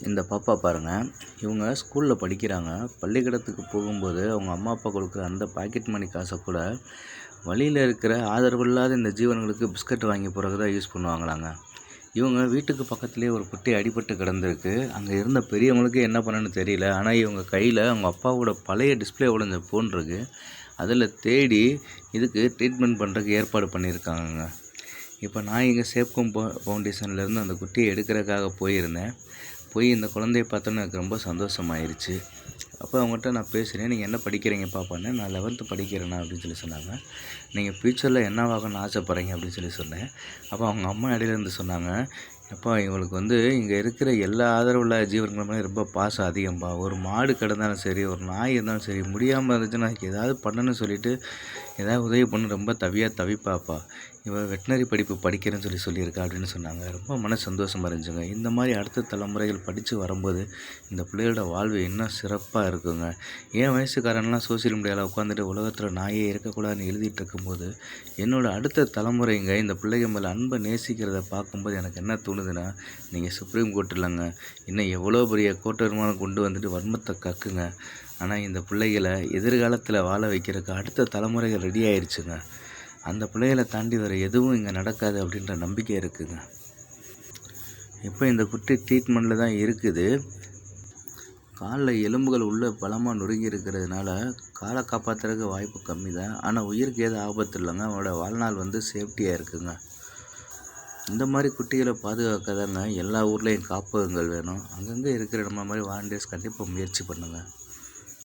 இந்த பாப்பா பாருங்கள், இவங்க ஸ்கூலில் படிக்கிறாங்க. பள்ளிக்கூடத்துக்கு போகும்போது அவங்க அம்மா அப்பா கொடுக்குற அந்த பாக்கெட் மணி காசை கூட வழியில் இருக்கிற ஆதரவில்லாத இந்த ஜீவன்களுக்கு பிஸ்கட் வாங்கி போகிறதுக்கு தான் யூஸ் பண்ணுவாங்களாங்க. இவங்க வீட்டுக்கு பக்கத்துலேயே ஒரு குட்டி அடிபட்டு கிடந்திருக்கு. அங்கே இருந்த பெரியவங்களுக்கு என்ன பண்ணணுன்னு தெரியல. ஆனால் இவங்க கையில் அவங்க அப்பாவோட பழைய டிஸ்பிளே உடைஞ்ச ஃபோன் இருக்குது. அதில் தேடி இதுக்கு ட்ரீட்மெண்ட் பண்ணுறதுக்கு ஏற்பாடு பண்ணியிருக்காங்க. இப்போ நான் இங்கே சேப்கம் ஃபவுண்டேஷன்லேருந்து அந்த குட்டியை எடுக்கிறதுக்காக போயிருந்தேன். இந்த குழந்தைய பார்த்தோன்னே எனக்கு ரொம்ப சந்தோஷமாயிருச்சு. அப்போ அவங்ககிட்ட நான் பேசுகிறேன், நீங்கள் என்ன படிக்கிறீங்க பாப்பான்னு. நான் 11th படிக்கிறேண்ணா அப்படின்னு சொல்லி சொன்னாங்க. நீங்கள் ஃப்யூச்சரில் என்னவாகணும்னு ஆசைப்பட்றீங்க அப்படின்னு சொல்லி சொன்னேன். அப்போ அவங்க அம்மா இடையிலேருந்து சொன்னாங்க, அப்பா இவங்களுக்கு இங்கே இருக்கிற எல்லா ஆதரவுள்ள ஜீவன்களுமே ரொம்ப பாசம் அதிகம்பா. ஒரு மாடு கிடந்தாலும் சரி, ஒரு நாய் இருந்தாலும் சரி, முடியாமல் இருந்துச்சுன்னா ஏதாவது பண்ணணும்னு சொல்லிவிட்டு ஏதாவது உதவி பண்ணு ரொம்ப தவிப்பாப்பா. இவள் வெட்டினரி படிப்பு படிக்கிறேன்னு சொல்லியிருக்கா அப்படின்னு சொன்னாங்க. ரொம்ப மன சந்தோஷமாக இருந்துச்சுங்க. இந்த மாதிரி அடுத்த தலைமுறைகள் படித்து வரும்போது இந்த பிள்ளைகளோட வாழ்வு இன்னும் சிறப்பாக இருக்குங்க. என் வயசுக்காரன்லாம் சோசியல் மீடியாவில் உட்காந்துட்டு உலகத்தில் நாயே இருக்கக்கூடாதுன்னு எழுதிட்டு இருக்கும்போது என்னோடய அடுத்த தலைமுறைங்க இந்த பிள்ளைகள் மேலே அன்பை நேசிக்கிறத பார்க்கும்போது எனக்கு என்ன தோணுதுன்னா, நீங்கள் சுப்ரீம் கோர்ட் இல்லைங்க, இன்னும் எவ்வளோ பெரிய கோர்ட் வருமானம் கொண்டு வந்துட்டு வன்மத்தை கக்குங்க. ஆனால் இந்த பிள்ளைகளை எதிர்காலத்தில் வாழ வைக்கிறதுக்கு அடுத்த தலைமுறைகள் ரெடி ஆயிடுச்சுங்க. அந்த பிள்ளைகளை தாண்டி வேறு எதுவும் இங்கே நடக்காது அப்படின்ற நம்பிக்கை இருக்குதுங்க. இப்போ இந்த குட்டி ட்ரீட்மெண்ட்டில் தான் இருக்குது. காலில் எலும்புகள் உள்ளே பலமாக நொறுங்கி இருக்கிறதுனால காலை காப்பாற்றுறதுக்கு வாய்ப்பு கம்மி தான். ஆனால் உயிருக்கு எதுவும் ஆபத்து இல்லைங்க. அவனோட வாழ்நாள் சேஃப்டியாக இருக்குங்க. இந்த மாதிரி குட்டிகளை பாதுகாக்க தாங்க எல்லா ஊர்லேயும் காப்பகங்கள் வேணும். அங்கங்கே இருக்கிற நம்ம மாதிரி வாலண்டியர்ஸ் கண்டிப்பாக முயற்சி பண்ணுங்கள்.